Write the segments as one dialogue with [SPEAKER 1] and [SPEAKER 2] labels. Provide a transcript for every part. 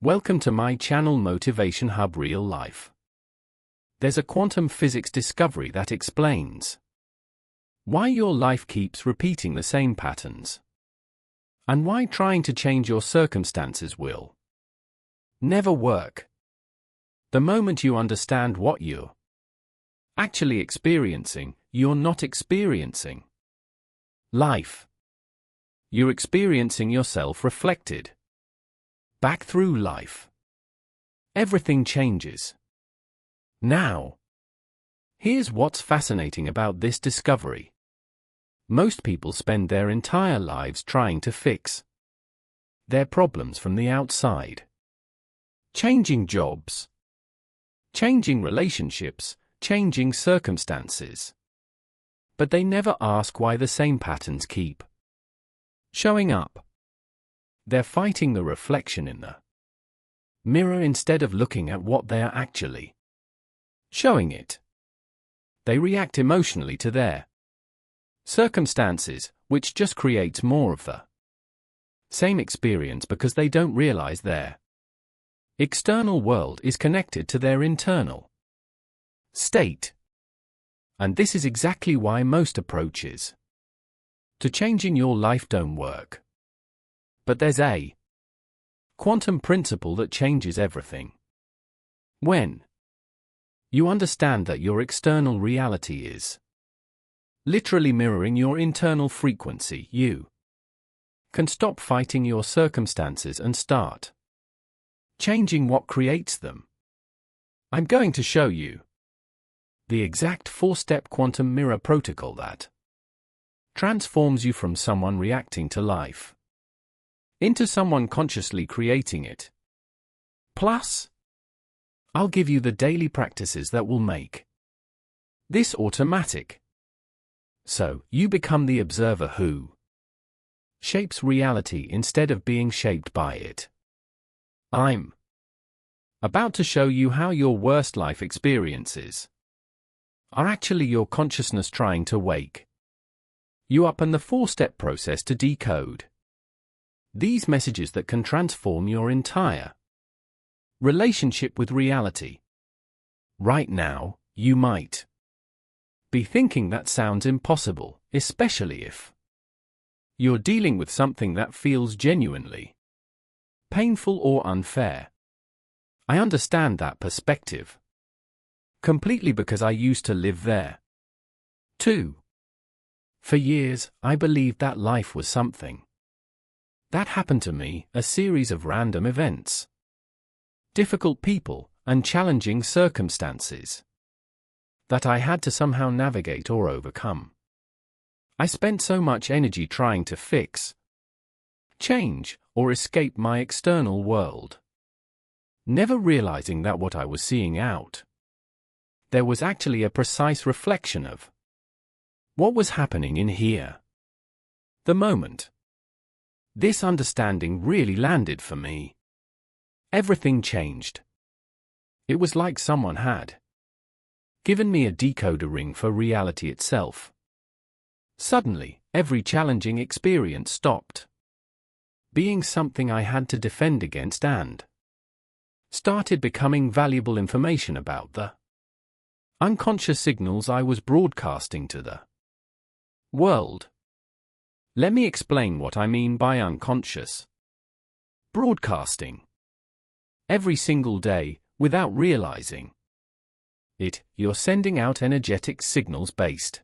[SPEAKER 1] Welcome to my channel Motivation Hub Real Life. There's a quantum physics discovery that explains why your life keeps repeating the same patterns, and why trying to change your circumstances will never work. The moment you understand what you're actually experiencing, you're not experiencing life. You're experiencing yourself reflected back through life. Everything changes. Now, here's what's fascinating about this discovery. Most people spend their entire lives trying to fix their problems from the outside. Changing jobs, changing relationships, changing circumstances. But they never ask why the same patterns keep showing up. They're fighting the reflection in the mirror instead of looking at what they are actually showing it. They react emotionally to their circumstances, which just creates more of the same experience because they don't realize their external world is connected to their internal state. And this is exactly why most approaches to changing your life don't work. But there's a quantum principle that changes everything. When you understand that your external reality is literally mirroring your internal frequency, you can stop fighting your circumstances and start changing what creates them. I'm going to show you the exact 4-step quantum mirror protocol that transforms you from someone reacting to life into someone consciously creating it. Plus, I'll give you the daily practices that will make this automatic, so you become the observer who shapes reality instead of being shaped by it. I'm about to show you how your worst life experiences are actually your consciousness trying to wake you up, and the 4-step process to decode these messages that can transform your entire relationship with reality. Right now, you might be thinking that sounds impossible, especially if you're dealing with something that feels genuinely painful or unfair. I understand that perspective completely because I used to live there too. For years, I believed that life was something that happened to me, a series of random events, difficult people, and challenging circumstances that I had to somehow navigate or overcome. I spent so much energy trying to fix, change, or escape my external world, never realizing that what I was seeing out there was actually a precise reflection of what was happening in here. The moment this understanding really landed for me, everything changed. It was like someone had given me a decoder ring for reality itself. Suddenly, every challenging experience stopped being something I had to defend against and started becoming valuable information about the unconscious signals I was broadcasting to the world. Let me explain what I mean by unconscious broadcasting. Every single day, without realizing it, you're sending out energetic signals based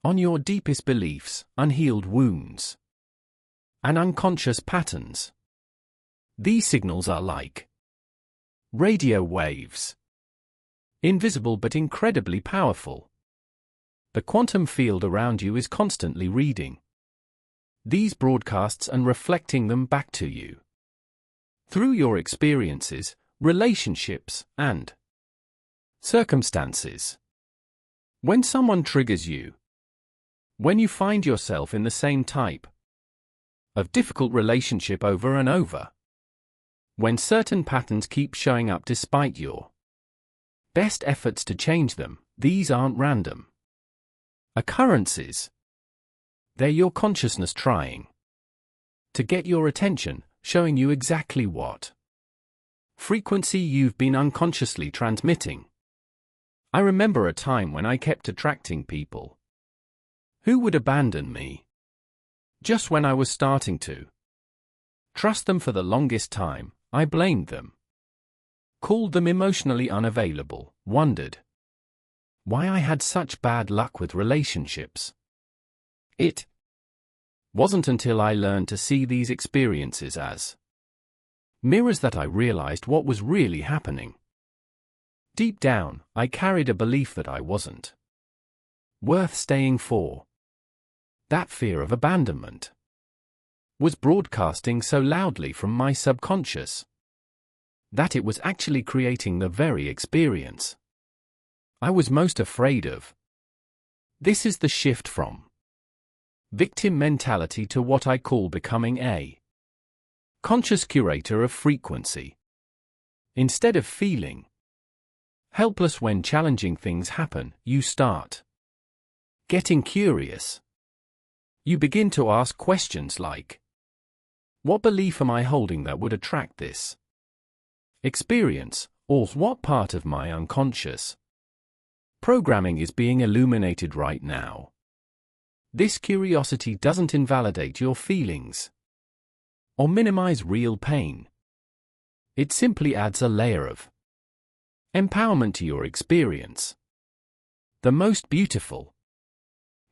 [SPEAKER 1] on your deepest beliefs, unhealed wounds, and unconscious patterns. These signals are like radio waves, invisible but incredibly powerful. The quantum field around you is constantly reading these broadcasts and reflecting them back to you through your experiences, relationships, and circumstances. When someone triggers you, when you find yourself in the same type of difficult relationship over and over, when certain patterns keep showing up despite your best efforts to change them, these aren't random occurrences. They're your consciousness trying to get your attention, showing you exactly what frequency you've been unconsciously transmitting. I remember a time when I kept attracting people who would abandon me just when I was starting to trust them. For the longest time, I blamed them, called them emotionally unavailable, wondered why I had such bad luck with relationships. It wasn't until I learned to see these experiences as mirrors that I realized what was really happening. Deep down, I carried a belief that I wasn't worth staying for. That fear of abandonment was broadcasting so loudly from my subconscious that it was actually creating the very experience I was most afraid of. This is the shift from victim mentality to what I call becoming a conscious curator of frequency. Instead of feeling helpless when challenging things happen, you start getting curious. You begin to ask questions like, what belief am I holding that would attract this experience, or what part of my unconscious programming is being illuminated right now? This curiosity doesn't invalidate your feelings or minimize real pain. It simply adds a layer of empowerment to your experience. The most beautiful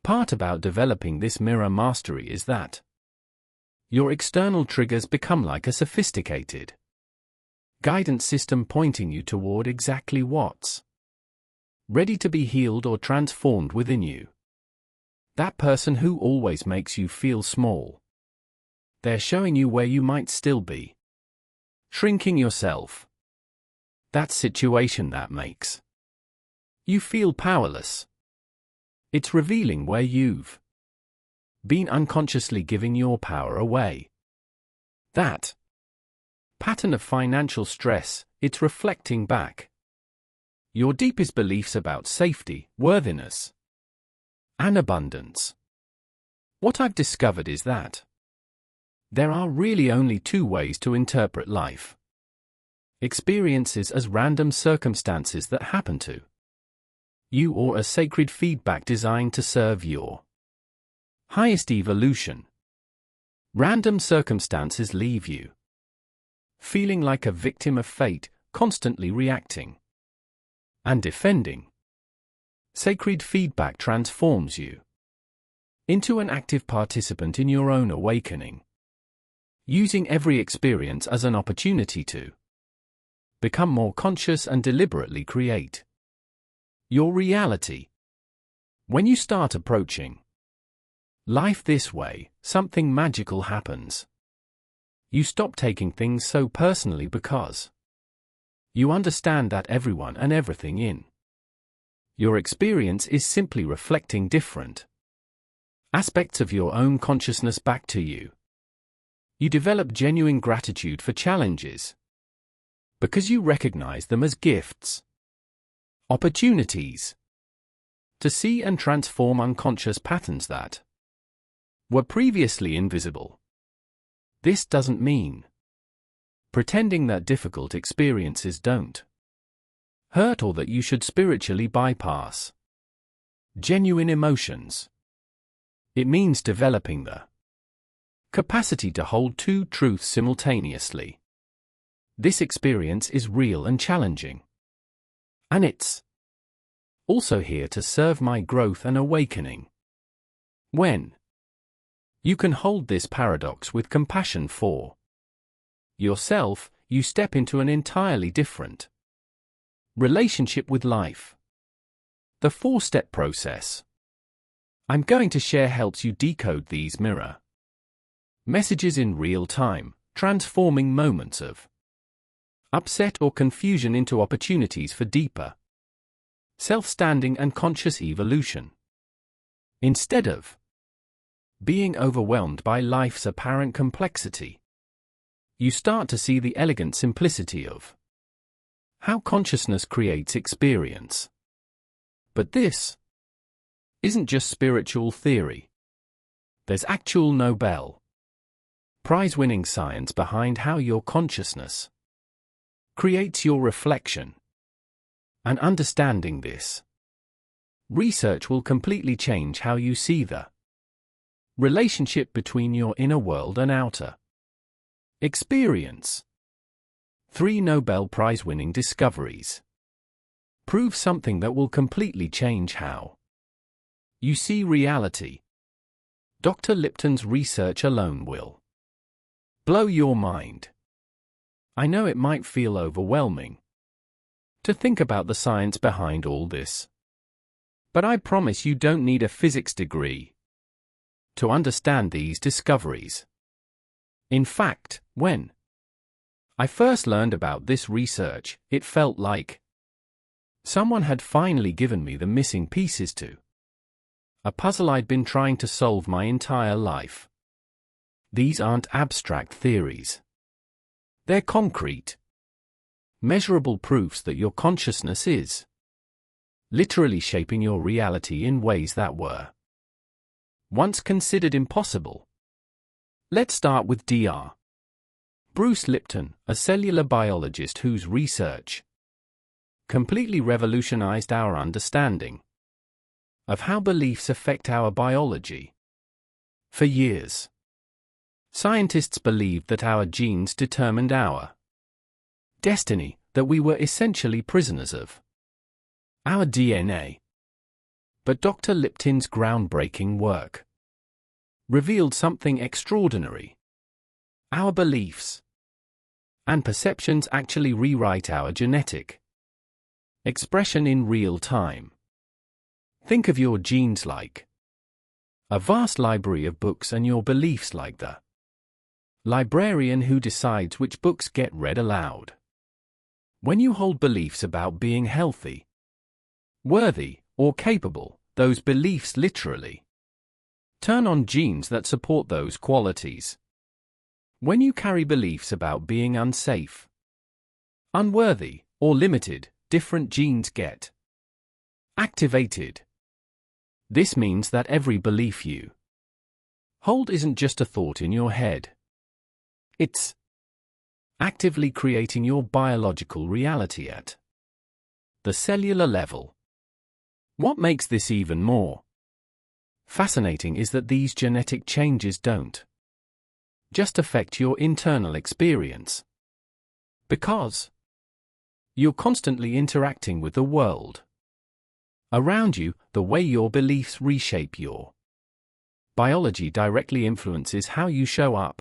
[SPEAKER 1] part about developing this mirror mastery is that your external triggers become like a sophisticated guidance system pointing you toward exactly what's ready to be healed or transformed within you. That person who always makes you feel small. They're showing you where you might still be shrinking yourself. That situation that makes you feel powerless. It's revealing where you've been unconsciously giving your power away. That pattern of financial stress, it's reflecting back your deepest beliefs about safety, worthiness, and abundance. What I've discovered is that there are really only two ways to interpret life. Experiences as random circumstances that happen to you, or as sacred feedback designed to serve your highest evolution. Random circumstances leave you feeling like a victim of fate, constantly reacting and defending. Sacred feedback transforms you into an active participant in your own awakening, using every experience as an opportunity to become more conscious and deliberately create your reality. When you start approaching life this way, something magical happens. You stop taking things so personally because you understand that everyone and everything in your experience is simply reflecting different aspects of your own consciousness back to you. You develop genuine gratitude for challenges because you recognize them as gifts, opportunities to see and transform unconscious patterns that were previously invisible. This doesn't mean pretending that difficult experiences don't hurt or that you should spiritually bypass genuine emotions. It means developing the capacity to hold two truths simultaneously. This experience is real and challenging, and it's also here to serve my growth and awakening. When you can hold this paradox with compassion for yourself, you step into an entirely different relationship with life. The 4-step process I'm going to share helps you decode these mirror messages in real time, transforming moments of upset or confusion into opportunities for deeper self-standing and conscious evolution. Instead of being overwhelmed by life's apparent complexity, you start to see the elegant simplicity of how consciousness creates experience. But this isn't just spiritual theory. There's actual Nobel Prize-winning science behind how your consciousness creates your reflection. And understanding this research will completely change how you see the relationship between your inner world and outer experience. 3 Nobel Prize-winning discoveries prove something that will completely change how you see reality. Dr. Lipton's research alone will blow your mind. I know it might feel overwhelming to think about the science behind all this, but I promise you don't need a physics degree to understand these discoveries. In fact, when I first learned about this research, it felt like someone had finally given me the missing pieces to a puzzle I'd been trying to solve my entire life. These aren't abstract theories. They're concrete, measurable proofs that your consciousness is literally shaping your reality in ways that were once considered impossible. Let's start with Dr. Bruce Lipton, a cellular biologist whose research completely revolutionized our understanding of how beliefs affect our biology. For years, scientists believed that our genes determined our destiny, that we were essentially prisoners of our DNA. But Dr. Lipton's groundbreaking work revealed something extraordinary. Our beliefs and perceptions actually rewrite our genetic expression in real time. Think of your genes like a vast library of books and your beliefs like the librarian who decides which books get read aloud. When you hold beliefs about being healthy, worthy, or capable, those beliefs literally turn on genes that support those qualities. When you carry beliefs about being unsafe, unworthy, or limited, different genes get activated. This means that every belief you hold isn't just a thought in your head. It's actively creating your biological reality at the cellular level. What makes this even more fascinating is that these genetic changes don't just affect your internal experience, because you're constantly interacting with the world around you. The way your beliefs reshape your biology directly influences how you show up,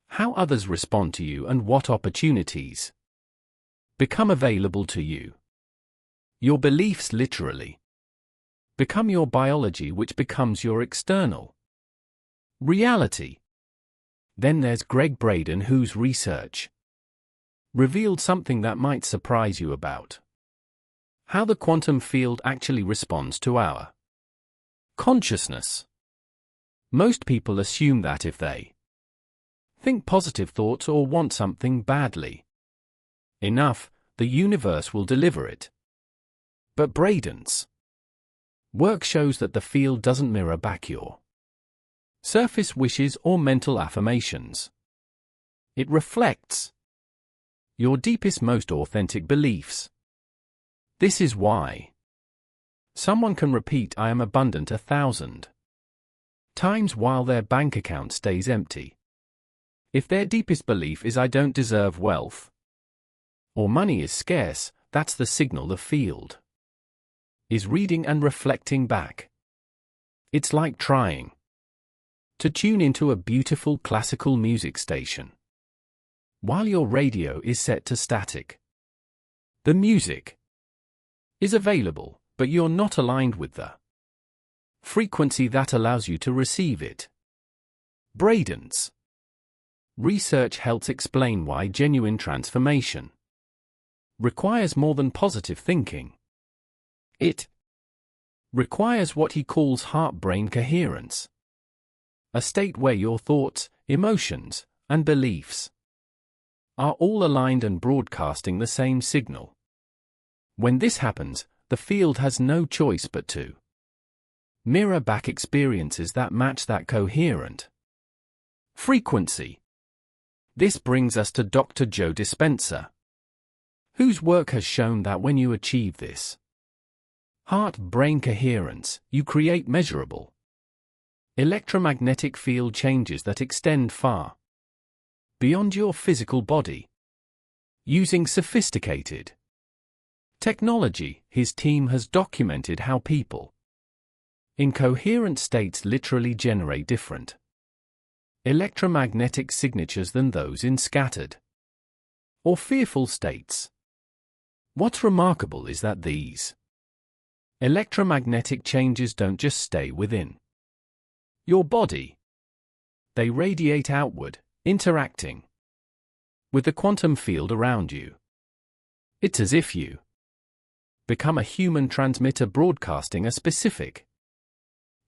[SPEAKER 1] how others respond to you, and what opportunities become available to you. Your beliefs literally become your biology, which becomes your external reality. Then there's Gregg Braden, whose research revealed something that might surprise you about how the quantum field actually responds to our consciousness. Most people assume that if they think positive thoughts or want something badly enough, the universe will deliver it. But Braden's work shows that the field doesn't mirror back your surface wishes or mental affirmations. It reflects your deepest, most authentic beliefs. This is why someone can repeat "I am abundant" 1,000 times while their bank account stays empty. If their deepest belief is "I don't deserve wealth" or "money is scarce," that's the signal the field is reading and reflecting back. It's like trying to tune into a beautiful classical music station while your radio is set to static. The music is available, but you're not aligned with the frequency that allows you to receive it. Braden's research helps explain why genuine transformation requires more than positive thinking. It requires what he calls heart-brain coherence, a state where your thoughts, emotions, and beliefs are all aligned and broadcasting the same signal. When this happens, the field has no choice but to mirror back experiences that match that coherent frequency. This brings us to Dr. Joe Dispenza, whose work has shown that when you achieve this heart-brain coherence, you create measurable electromagnetic field changes that extend far beyond your physical body. Using sophisticated technology, his team has documented how people in coherent states literally generate different electromagnetic signatures than those in scattered or fearful states. What's remarkable is that these electromagnetic changes don't just stay within your body. They radiate outward, interacting with the quantum field around you. It's as if you become a human transmitter broadcasting a specific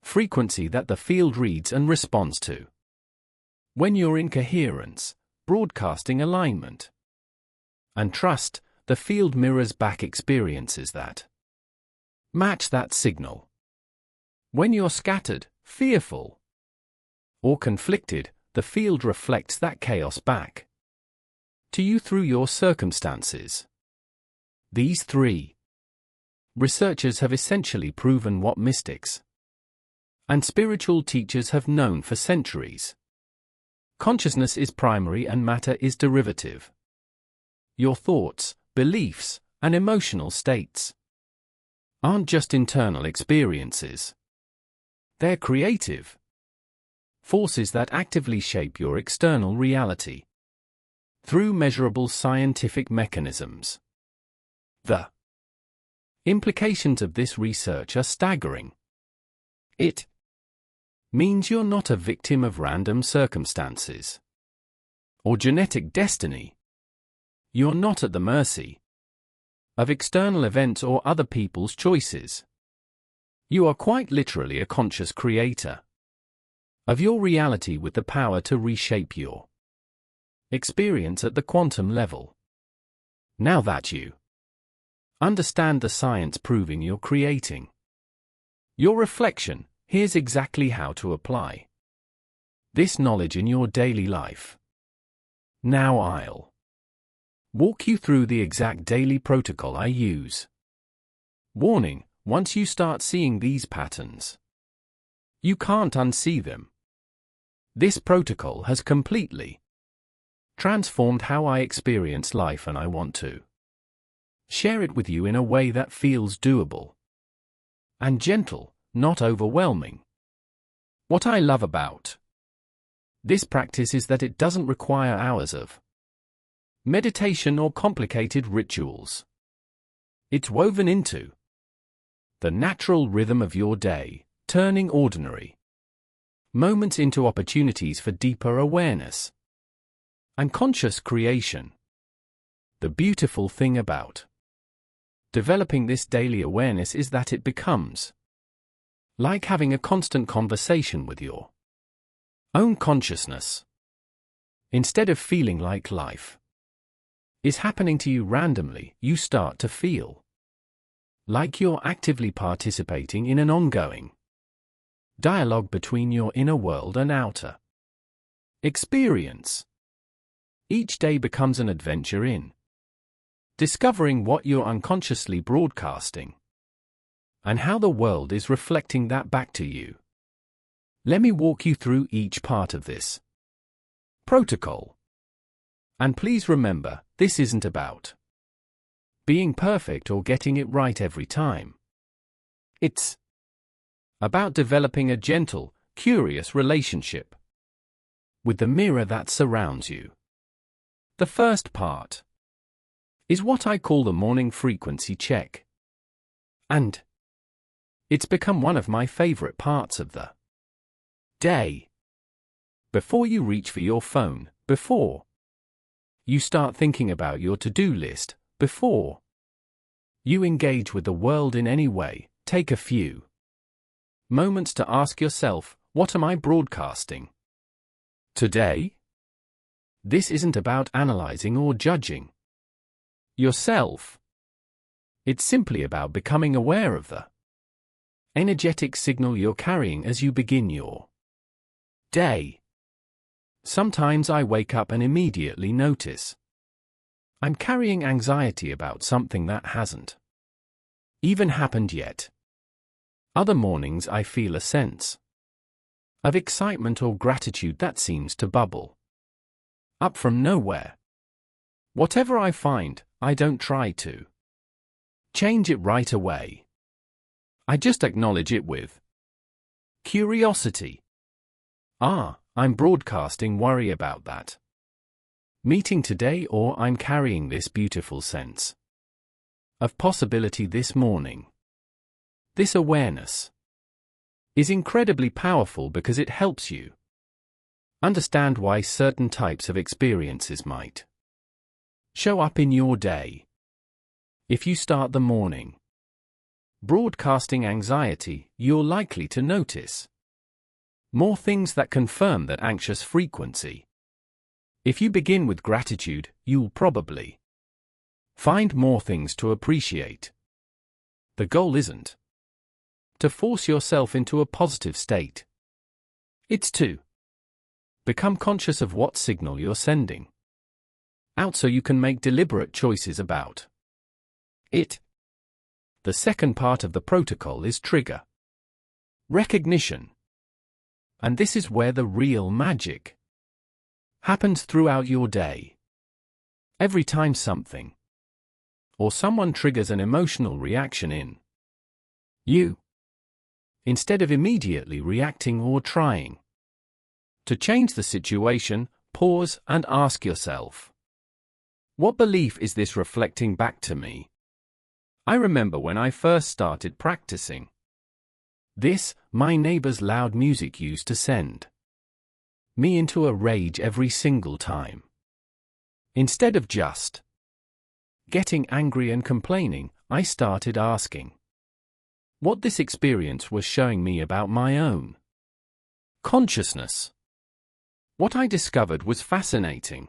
[SPEAKER 1] frequency that the field reads and responds to. When you're in coherence, broadcasting alignment and trust, the field mirrors back experiences that match that signal. When you're scattered, fearful, or conflicted, the field reflects that chaos back to you through your circumstances. These three researchers have essentially proven what mystics and spiritual teachers have known for centuries. Consciousness is primary and matter is derivative. Your thoughts, beliefs, and emotional states aren't just internal experiences. They're creative forces that actively shape your external reality through measurable scientific mechanisms. The implications of this research are staggering. It means you're not a victim of random circumstances or genetic destiny. You're not at the mercy of external events or other people's choices. You are quite literally a conscious creator of your reality with the power to reshape your experience at the quantum level. Now that you understand the science proving you're creating your reflection, here's exactly how to apply this knowledge in your daily life. Now I'll walk you through the exact daily protocol I use. Warning: once you start seeing these patterns, you can't unsee them. This protocol has completely transformed how I experience life, and I want to share it with you in a way that feels doable and gentle, not overwhelming. What I love about this practice is that it doesn't require hours of meditation or complicated rituals. It's woven into the natural rhythm of your day, turning ordinary moments into opportunities for deeper awareness and conscious creation. The beautiful thing about developing this daily awareness is that it becomes like having a constant conversation with your own consciousness. Instead of feeling like life is happening to you randomly, you start to feel like you're actively participating in an ongoing dialogue between your inner world and outer experience. Each day becomes an adventure in discovering what you're unconsciously broadcasting and how the world is reflecting that back to you. Let me walk you through each part of this protocol. And please remember, this isn't about being perfect or getting it right every time. It's about developing a gentle, curious relationship with the mirror that surrounds you. The first part is what I call the morning frequency check. And it's become one of my favorite parts of the day. Before you reach for your phone, before you start thinking about your to-do list, before you engage with the world in any way, take a few moments to ask yourself, what am I broadcasting today? This isn't about analyzing or judging yourself. It's simply about becoming aware of the energetic signal you're carrying as you begin your day. Sometimes I wake up and immediately notice I'm carrying anxiety about something that hasn't even happened yet. Other mornings I feel a sense of excitement or gratitude that seems to bubble up from nowhere. Whatever I find, I don't try to change it right away. I just acknowledge it with curiosity. I'm broadcasting worry about that meeting today, or I'm carrying this beautiful sense of possibility this morning. This awareness is incredibly powerful because it helps you understand why certain types of experiences might show up in your day. If you start the morning broadcasting anxiety, you're likely to notice more things that confirm that anxious frequency. If you begin with gratitude, you'll probably find more things to appreciate. The goal isn't to force yourself into a positive state. It's to become conscious of what signal you're sending out so you can make deliberate choices about it. The second part of the protocol is trigger recognition. And this is where the real magic happens throughout your day. Every time something or someone triggers an emotional reaction in you, instead of immediately reacting or trying to change the situation, pause and ask yourself, what belief is this reflecting back to me? I remember when I first started practicing this, my neighbor's loud music used to send me into a rage every single time. Instead of just getting angry and complaining, I started asking what this experience was showing me about my own consciousness. What I discovered was fascinating.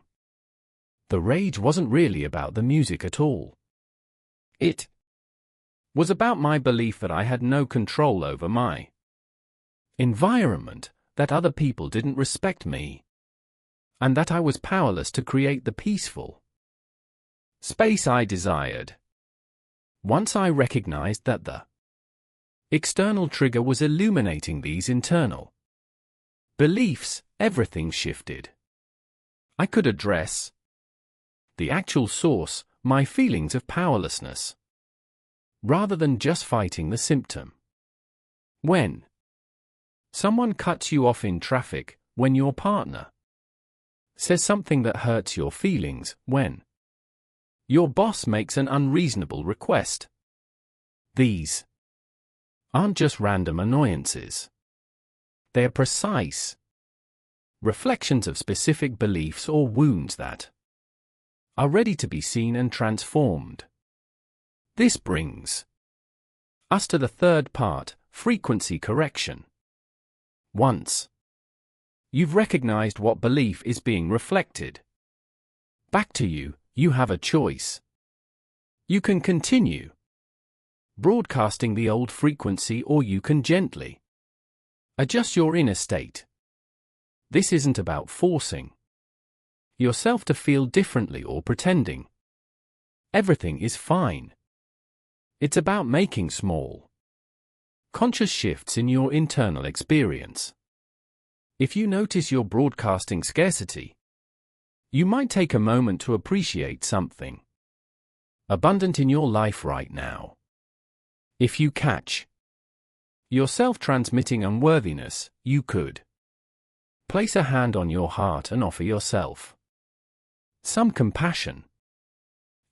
[SPEAKER 1] The rage wasn't really about the music at all. It was about my belief that I had no control over my environment, that other people didn't respect me, and that I was powerless to create the peaceful space I desired. Once I recognized that the external trigger was illuminating these internal beliefs, everything shifted. I could address the actual source, my feelings of powerlessness, rather than just fighting the symptom. When someone cuts you off in traffic, when your partner says something that hurts your feelings, when your boss makes an unreasonable request, these aren't just random annoyances. They are precise reflections of specific beliefs or wounds that are ready to be seen and transformed. This brings us to the third part, frequency correction. Once you've recognized what belief is being reflected back to you, you have a choice. You can continue broadcasting the old frequency, or you can gently adjust your inner state. This isn't about forcing yourself to feel differently or pretending everything is fine. It's about making small, conscious shifts in your internal experience. If you notice you're broadcasting scarcity, you might take a moment to appreciate something abundant in your life right now. If you catch yourself transmitting unworthiness, you could place a hand on your heart and offer yourself some compassion.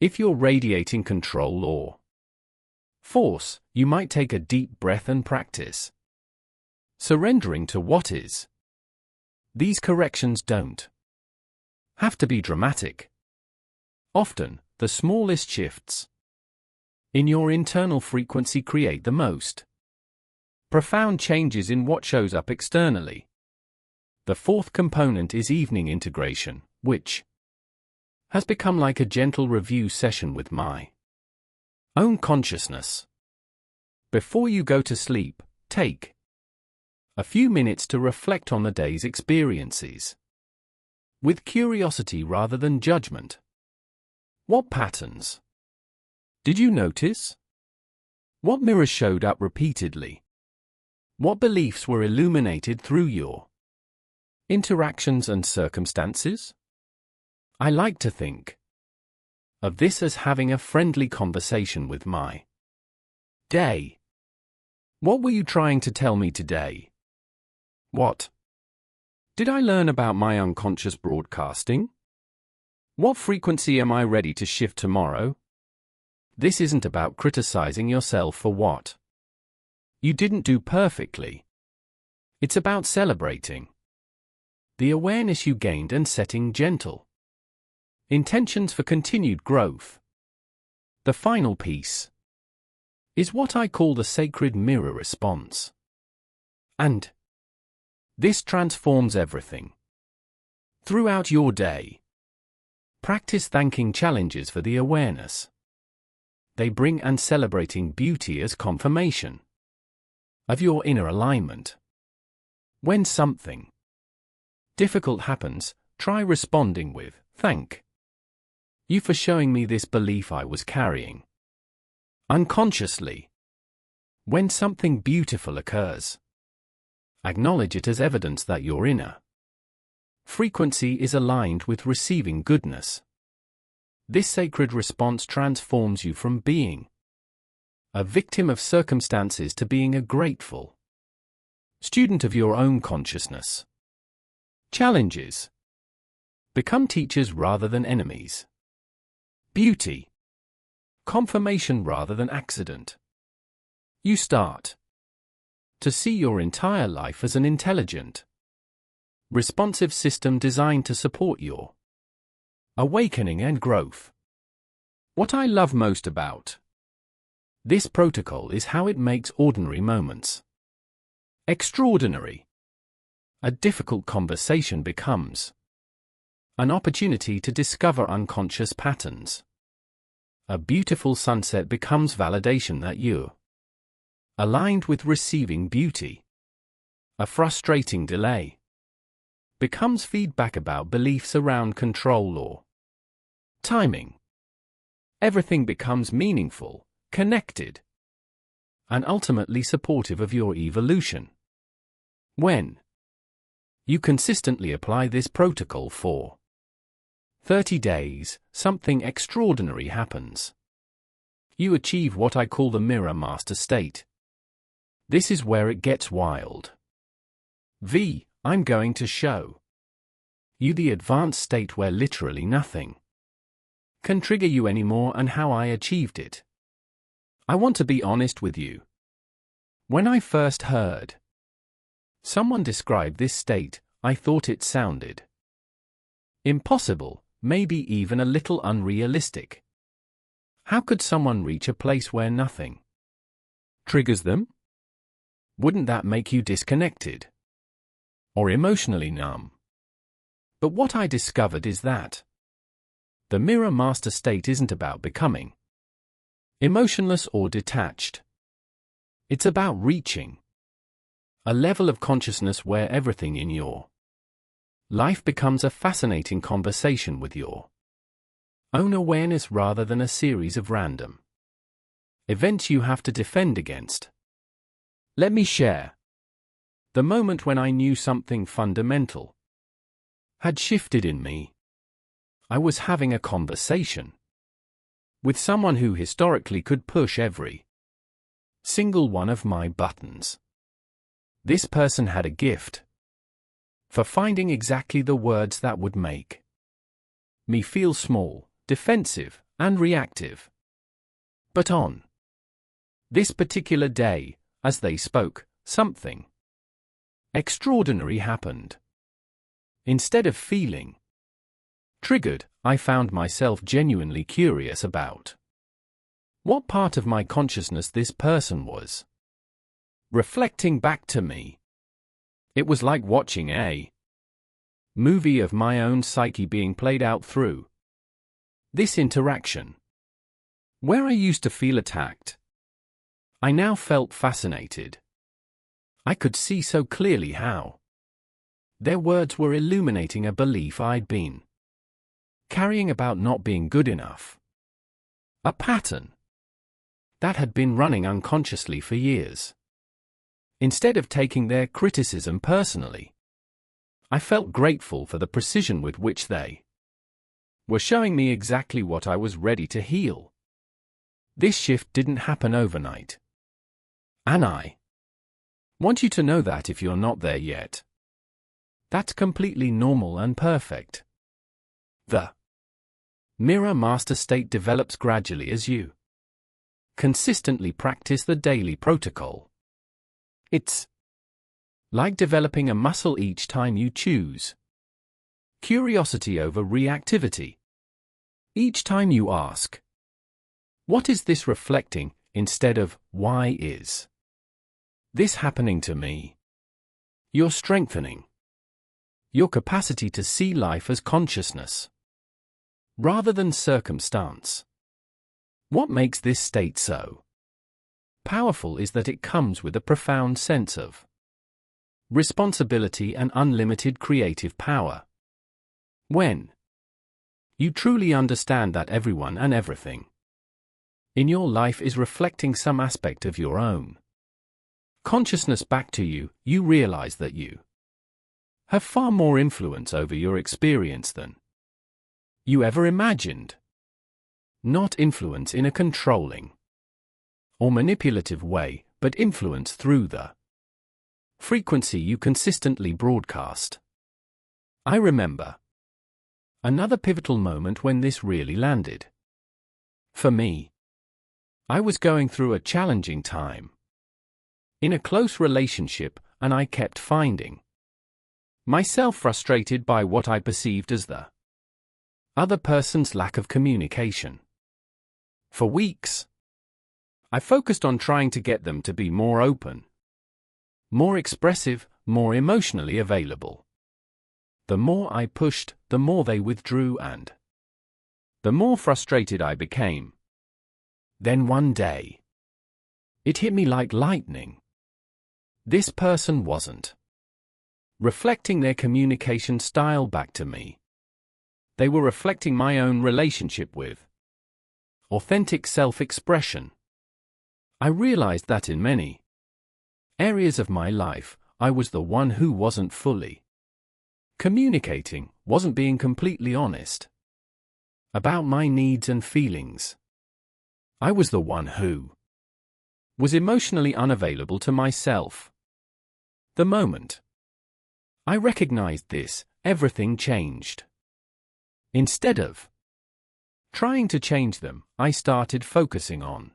[SPEAKER 1] If you're radiating control or force, you might take a deep breath and practice surrendering to what is. These corrections don't have to be dramatic. Often, the smallest shifts in your internal frequency create the most profound changes in what shows up externally. The fourth component is evening integration, which has become like a gentle review session with my own consciousness. Before you go to sleep, take a few minutes to reflect on the day's experiences with curiosity rather than judgment. What patterns? Did you notice? What mirrors showed up repeatedly? What beliefs were illuminated through your interactions and circumstances? I like to think of this as having a friendly conversation with my day. What were you trying to tell me today? What did I learn about my unconscious broadcasting? What frequency am I ready to shift tomorrow? This isn't about criticizing yourself for what you didn't do perfectly. It's about celebrating the awareness you gained and setting gentle intentions for continued growth. The final piece is what I call the sacred mirror response. And this transforms everything. Throughout your day, practice thanking challenges for the awareness they bring and celebrating beauty as confirmation of your inner alignment. When something difficult happens, try responding with, "Thank you for showing me this belief I was carrying." Unconsciously, when something beautiful occurs, acknowledge it as evidence that your inner frequency is aligned with receiving goodness. This sacred response transforms you from being a victim of circumstances to being a grateful student of your own consciousness. Challenges become teachers rather than enemies. Beauty, confirmation rather than accident. You start to see your entire life as an intelligent, responsive system designed to support your awakening and growth. What I love most about this protocol is how it makes ordinary moments extraordinary. A difficult conversation becomes an opportunity to discover unconscious patterns. A beautiful sunset becomes validation that you're aligned with receiving beauty. A frustrating delay becomes feedback about beliefs around control or timing. Everything becomes meaningful, connected, and ultimately supportive of your evolution. When you consistently apply this protocol for 30 days, something extraordinary happens. You achieve what I call the mirror master state. This is where it gets wild. I'm going to show you the advanced state where literally nothing can trigger you anymore and how I achieved it. I want to be honest with you. When I first heard someone describe this state, I thought it sounded impossible, maybe even a little unrealistic. How could someone reach a place where nothing triggers them? Wouldn't that make you disconnected or emotionally numb? But what I discovered is that the mirror master state isn't about becoming emotionless or detached. It's about reaching a level of consciousness where everything in your life becomes a fascinating conversation with your own awareness rather than a series of random events you have to defend against. Let me share the moment when I knew something fundamental had shifted in me. I was having a conversation with someone who historically could push every single one of my buttons. This person had a gift for finding exactly the words that would make me feel small, defensive, and reactive. But on this particular day, as they spoke, something extraordinary happened. Instead of feeling triggered, I found myself genuinely curious about what part of my consciousness this person was reflecting back to me. It was like watching a movie of my own psyche being played out through this interaction. Where I used to feel attacked, I now felt fascinated. I could see so clearly how their words were illuminating a belief I'd been carrying about not being good enough. A pattern that had been running unconsciously for years. Instead of taking their criticism personally, I felt grateful for the precision with which they were showing me exactly what I was ready to heal. This shift didn't happen overnight. And I want you to know that if you're not there yet, that's completely normal and perfect. The mirror master state develops gradually as you consistently practice the daily protocol. It's like developing a muscle each time you choose curiosity over reactivity. Each time you ask, what is this reflecting, instead of, why is this happening to me? You're strengthening your capacity to see life as consciousness rather than circumstance. What makes this state so powerful is that it comes with a profound sense of responsibility and unlimited creative power. When you truly understand that everyone and everything in your life is reflecting some aspect of your own consciousness back to you, you realize that you have far more influence over your experience than you ever imagined. Not influence in a controlling or manipulative way, but influence through the frequency you consistently broadcast. I remember another pivotal moment when this really landed. For me, I was going through a challenging time in a close relationship, and I kept finding myself frustrated by what I perceived as the other person's lack of communication. For weeks, I focused on trying to get them to be more open, more expressive, more emotionally available. The more I pushed, the more they withdrew, and the more frustrated I became. Then one day, it hit me like lightning. This person wasn't reflecting their communication style back to me. They were reflecting my own relationship with authentic self-expression. I realized that in many areas of my life, I was the one who wasn't fully communicating, wasn't being completely honest about my needs and feelings. I was the one who was emotionally unavailable to myself. The moment I recognized this, everything changed. Instead of trying to change them, I started focusing on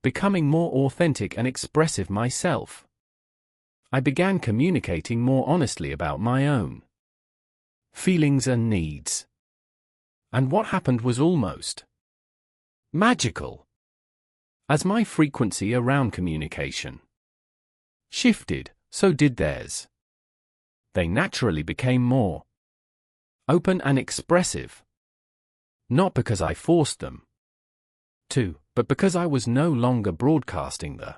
[SPEAKER 1] becoming more authentic and expressive myself. I began communicating more honestly about my own feelings and needs. And what happened was almost magical. As my frequency around communication shifted, so did theirs. They naturally became more open and expressive. Not because I forced them to, but because I was no longer broadcasting the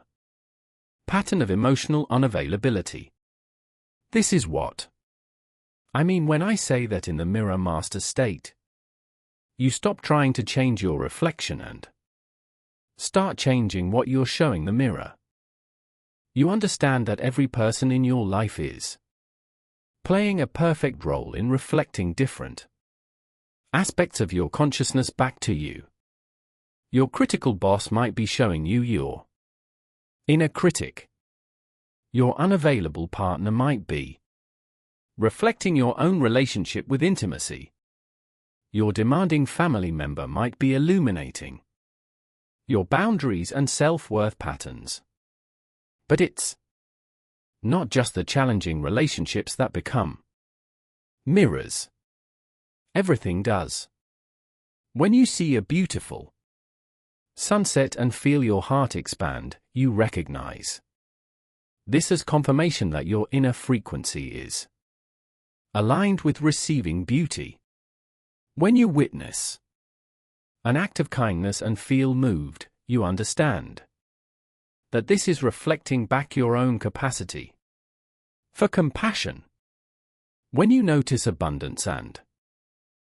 [SPEAKER 1] pattern of emotional unavailability. This is what I mean when I say that in the mirror master state, you stop trying to change your reflection and start changing what you're showing the mirror. You understand that every person in your life is playing a perfect role in reflecting different aspects of your consciousness back to you. Your critical boss might be showing you your inner critic. Your unavailable partner might be reflecting your own relationship with intimacy. Your demanding family member might be illuminating your boundaries and self-worth patterns. But it's not just the challenging relationships that become mirrors. Everything does. When you see a beautiful sunset and feel your heart expand, you recognize this as confirmation that your inner frequency is aligned with receiving beauty. When you witness an act of kindness and feel moved, you understand that this is reflecting back your own capacity for compassion. When you notice abundance and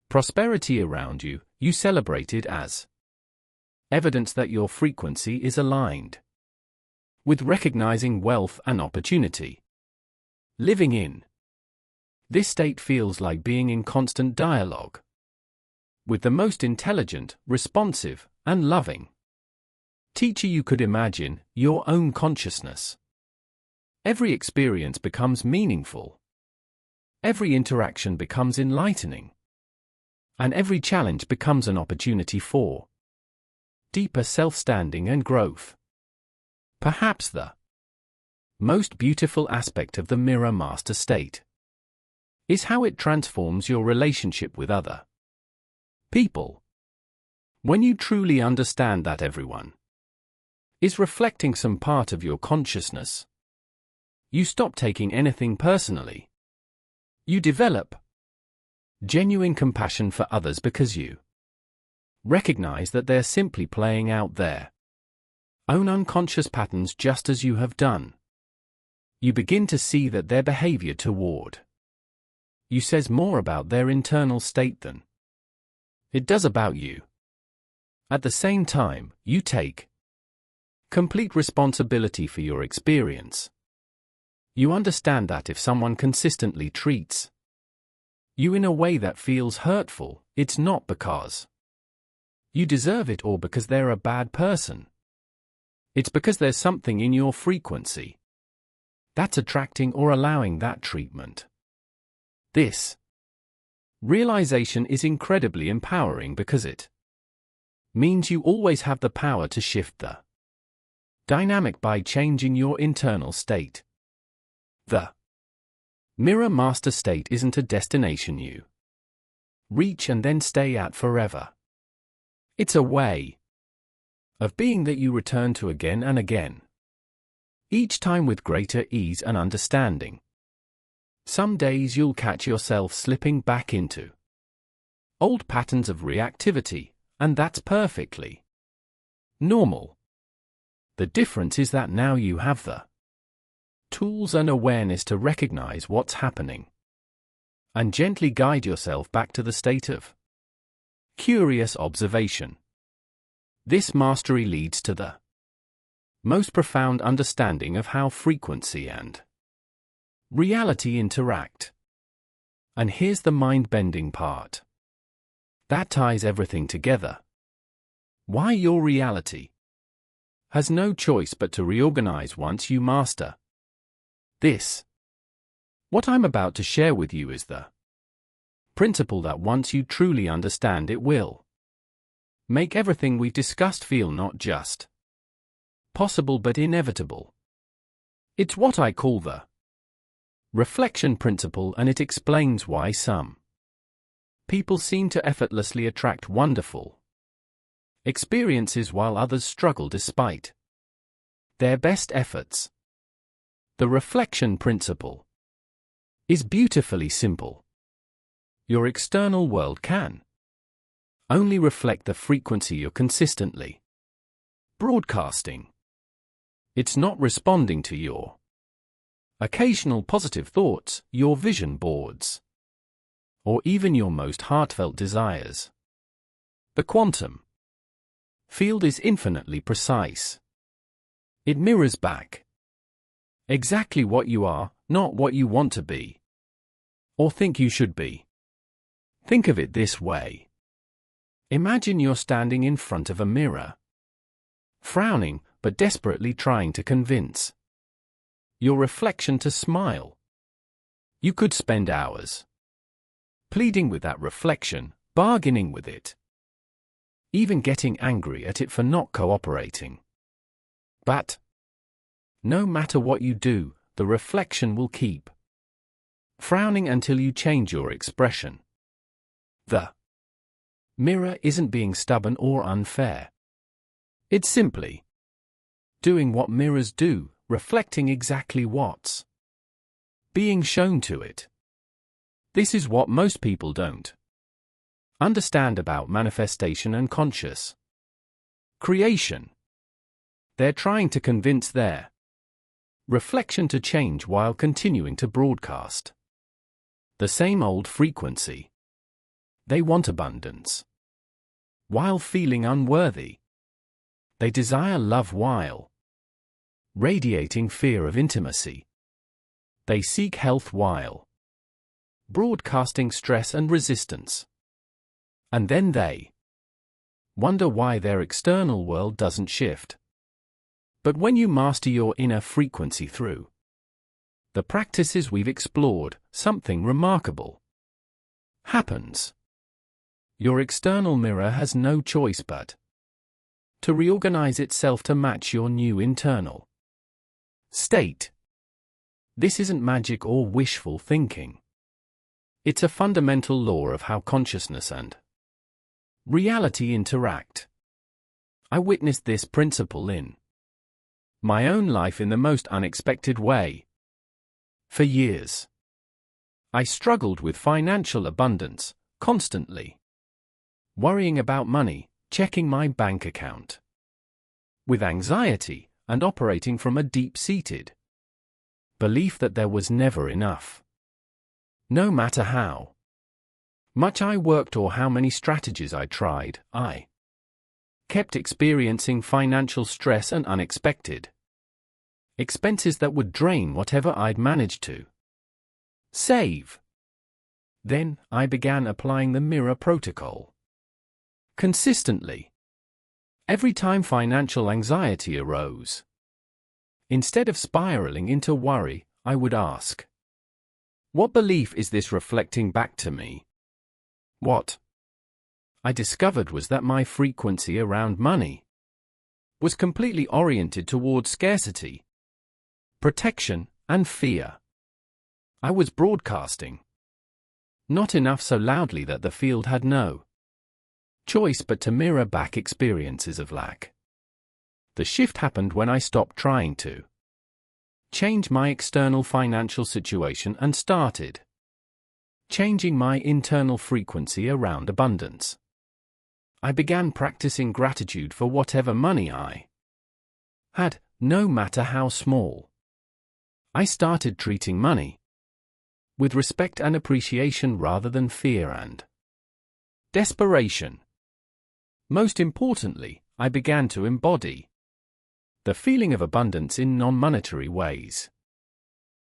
[SPEAKER 1] Prosperity around you, you celebrate it as evidence that your frequency is aligned with recognizing wealth and opportunity. Living in this state feels like being in constant dialogue with the most intelligent, responsive, and loving teacher you could imagine, your own consciousness. Every experience becomes meaningful. Every interaction becomes enlightening. And every challenge becomes an opportunity for deeper self-standing and growth. Perhaps the most beautiful aspect of the Mirror Master state is how it transforms your relationship with other people. When you truly understand that everyone is reflecting some part of your consciousness, you stop taking anything personally. You develop genuine compassion for others because you recognize that they're simply playing out their own unconscious patterns just as you have done. You begin to see that their behavior toward you says more about their internal state than it does about you. At the same time, you take complete responsibility for your experience. You understand that if someone consistently treats you in a way that feels hurtful, it's not because you deserve it or because they're a bad person. It's because there's something in your frequency that's attracting or allowing that treatment. This realization is incredibly empowering because it means you always have the power to shift the dynamic by changing your internal state. The Mirror Master state isn't a destination you reach and then stay at forever. It's a way of being that you return to again and again, each time with greater ease and understanding. Some days you'll catch yourself slipping back into old patterns of reactivity, and that's perfectly normal. The difference is that now you have the tools and awareness to recognize what's happening and gently guide yourself back to the state of curious observation. This mastery leads to the most profound understanding of how frequency and reality interact. And here's the mind-bending part that ties everything together. Why your reality has no choice but to reorganize once you master this. What I'm about to share with you is the principle that once you truly understand it will make everything we've discussed feel not just possible but inevitable. It's what I call the reflection principle, and it explains why some people seem to effortlessly attract wonderful experiences while others struggle despite their best efforts. The reflection principle is beautifully simple. Your external world can only reflect the frequency you're consistently broadcasting. It's not responding to your occasional positive thoughts, your vision boards, or even your most heartfelt desires. The quantum field is infinitely precise. It mirrors back exactly what you are, not what you want to be or think you should be. Think of it this way. Imagine you're standing in front of a mirror, frowning but desperately trying to convince your reflection to smile. You could spend hours pleading with that reflection, bargaining with it, even getting angry at it for not cooperating. But no matter what you do, the reflection will keep frowning until you change your expression. The mirror isn't being stubborn or unfair. It's simply doing what mirrors do, reflecting exactly what's being shown to it. This is what most people don't understand about manifestation and conscious creation. They're trying to convince their reflection to change while continuing to broadcast the same old frequency. They want abundance while feeling unworthy. They desire love while radiating fear of intimacy. They seek health while broadcasting stress and resistance. And then they wonder why their external world doesn't shift. But when you master your inner frequency through the practices we've explored, something remarkable happens. Your external mirror has no choice but to reorganize itself to match your new internal state. This isn't magic or wishful thinking. It's a fundamental law of how consciousness and reality interact. I witnessed this principle in my own life in the most unexpected way. For years, I struggled with financial abundance, constantly worrying about money, checking my bank account with anxiety, and operating from a deep-seated belief that there was never enough. No matter how much I worked or how many strategies I tried, I kept experiencing financial stress and unexpected expenses that would drain whatever I'd managed to save. Then, I began applying the mirror protocol consistently. Every time financial anxiety arose, instead of spiraling into worry, I would ask, what belief is this reflecting back to me? What I discovered was that my frequency around money was completely oriented towards scarcity, protection, and fear. I was broadcasting not enough so loudly that the field had no choice but to mirror back experiences of lack. The shift happened when I stopped trying to change my external financial situation and started changing my internal frequency around abundance. I began practicing gratitude for whatever money I had, no matter how small. I started treating money with respect and appreciation rather than fear and desperation. Most importantly, I began to embody the feeling of abundance in non-monetary ways,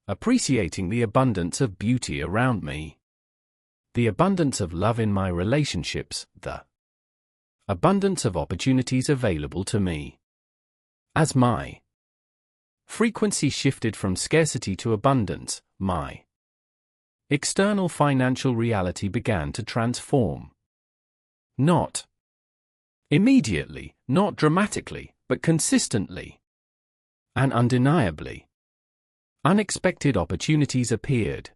[SPEAKER 1] appreciating the abundance of beauty around me, the abundance of love in my relationships, the abundance of opportunities available to me. As my frequency shifted from scarcity to abundance, my external financial reality began to transform. Not immediately, not dramatically, but consistently and undeniably. Unexpected opportunities appeared.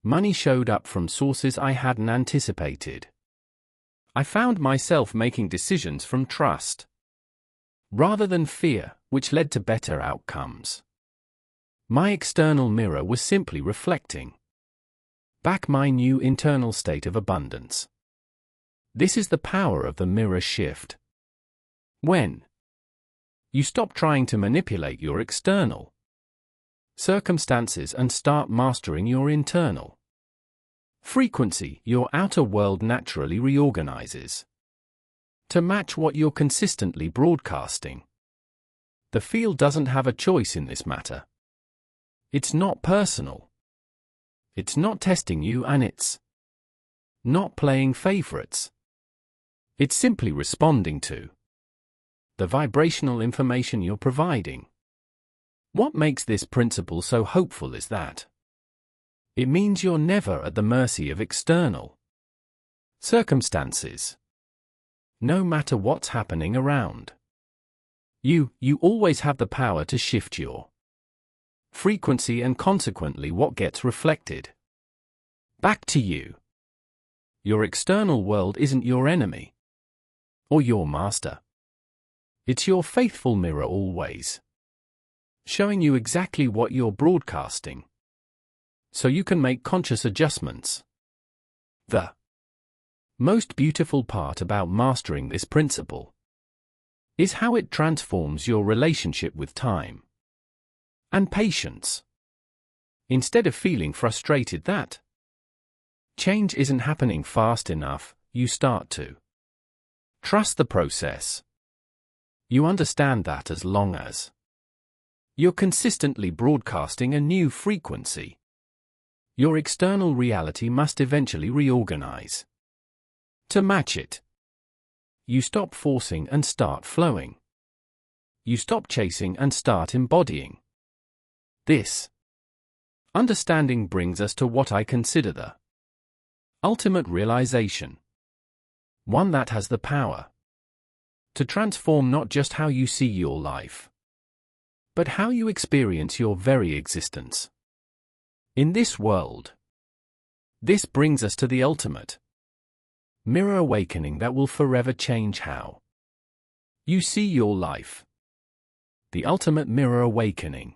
[SPEAKER 1] Money showed up from sources I hadn't anticipated. I found myself making decisions from trust rather than fear, which led to better outcomes. My external mirror was simply reflecting back my new internal state of abundance. This is the power of the mirror shift. When you stop trying to manipulate your external circumstances and start mastering your internal frequency, your outer world naturally reorganizes to match what you're consistently broadcasting. The field doesn't have a choice in this matter. It's not personal. It's not testing you, and it's not playing favorites. It's simply responding to the vibrational information you're providing. What makes this principle so hopeful is that it means you're never at the mercy of external circumstances. No matter what's happening around you, you always have the power to shift your frequency and consequently what gets reflected back to you. Your external world isn't your enemy or your master. It's your faithful mirror always, showing you exactly what you're broadcasting, so you can make conscious adjustments. The most beautiful part about mastering this principle is how it transforms your relationship with time and patience. Instead of feeling frustrated that Change isn't happening fast enough, you start to trust the process. You understand that as long as you're consistently broadcasting a new frequency, your external reality must eventually reorganize to match it. You stop forcing and start flowing. You stop chasing and start embodying. This understanding brings us to what I consider the ultimate realization. One that has the power to transform not just how you see your life, but how you experience your very existence in this world. This brings us to the ultimate mirror awakening that will forever change how you see your life. The ultimate mirror awakening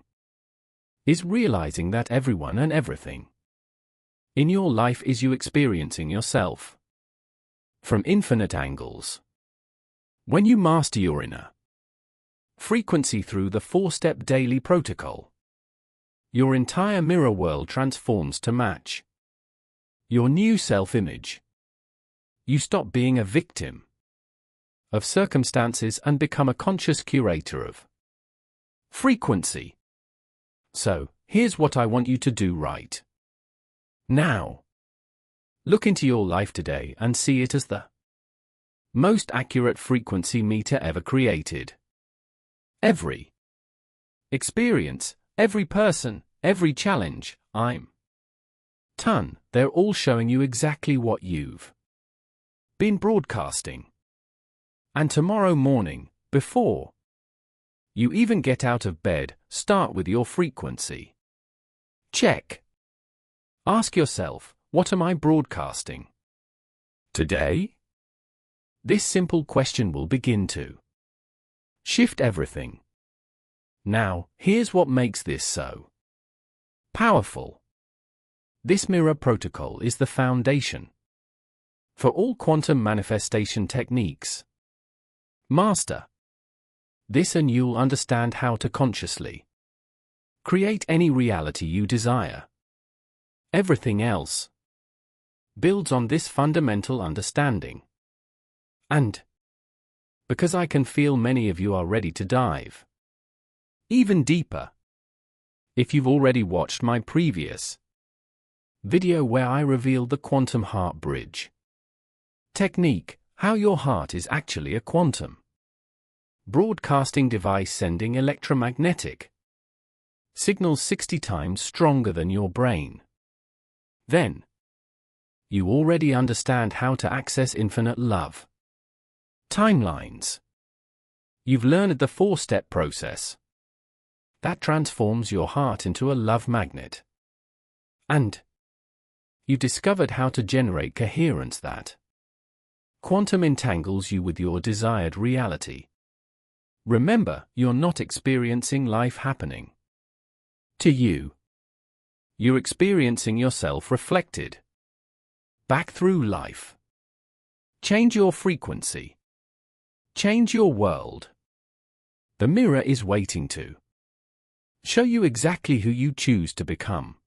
[SPEAKER 1] is realizing that everyone and everything in your life is you experiencing yourself from infinite angles. When you master your inner frequency through the 4-step daily protocol, your entire mirror world transforms to match your new self-image. You stop being a victim of circumstances and become a conscious curator of frequency. So, here's what I want you to do right now. Look into your life today and see it as the most accurate frequency meter ever created. Every experience, every person, every challenge, they're all showing you exactly what you've been broadcasting. And tomorrow morning, before you even get out of bed, start with your frequency check. Ask yourself, what am I broadcasting today? This simple question will begin to shift everything. Now, here's what makes this so powerful. This mirror protocol is the foundation for all quantum manifestation techniques. Master this and you'll understand how to consciously create any reality you desire. Everything else builds on this fundamental understanding. And because I can feel many of you are ready to dive even deeper, if you've already watched my previous video where I revealed the quantum heart bridge technique, how your heart is actually a quantum broadcasting device sending electromagnetic signals 60 times stronger than your brain, then you already understand how to access infinite love timelines. You've learned the 4-step process that transforms your heart into a love magnet. And you discovered how to generate coherence that quantum entangles you with your desired reality. Remember, you're not experiencing life happening to you. You're experiencing yourself reflected back through life. Change your frequency. Change your world. The mirror is waiting to show you exactly who you choose to become.